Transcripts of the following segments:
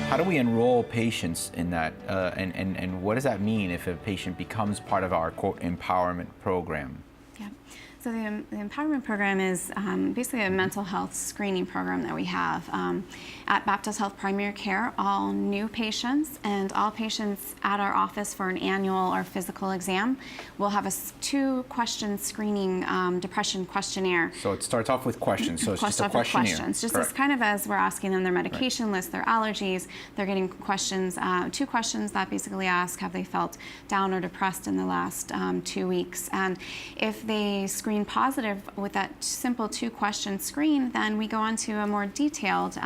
How do we enroll patients in that, and what does that mean if a patient becomes part of our quote empowerment program? Yeah. So the empowerment program is basically a mental health screening program that we have at Baptist Health Primary Care. All new patients and all patients at our office for an annual or physical exam will have a 2-question screening depression questionnaire. So it starts off with questions. So it's just a questionnaire. Questions. Just Correct. as kind of as we're asking them their medication list, their allergies, they're getting questions, 2 questions that basically ask, have they felt down or depressed in the last 2 weeks? And if they screen positive with that simple 2-question screen, then we go on to a more detailed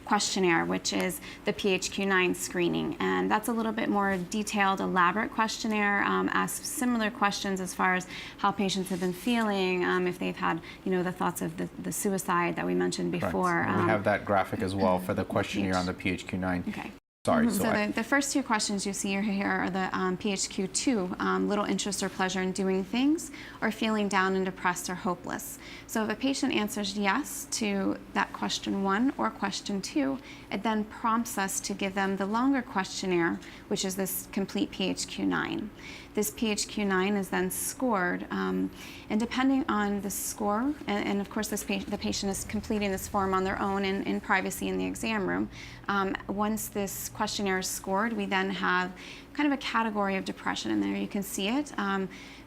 questionnaire, which is the PHQ-9 screening. And that's a little bit more detailed, elaborate questionnaire, asks similar questions as far as how patients have been feeling, if they've had, the thoughts of the suicide that we mentioned before. Right. We have that graphic as well for the questionnaire on the PHQ-9. Okay. Sorry. So the first 2 questions you see here are the PHQ-2, little interest or pleasure in doing things, or feeling down and depressed or hopeless. So if a patient answers yes to that question 1 or question 2, it then prompts us to give them the longer questionnaire, which is this complete PHQ-9. This PHQ-9 is then scored, and depending on the score, and of course the patient is completing this form on their own in privacy in the exam room. Once this questionnaire is scored, we then have kind of a category of depression, and there you can see it.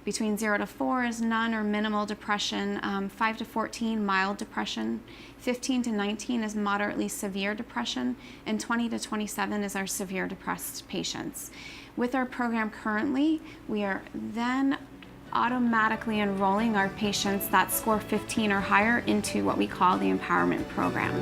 Between 0 to 4 is none or minimal depression, 5 to 14, mild depression, 15 to 19 is moderately severe depression, and 20 to 27 is our severe depressed patients. With our program currently, we are then automatically enrolling our patients that score 15 or higher into what we call the empowerment program.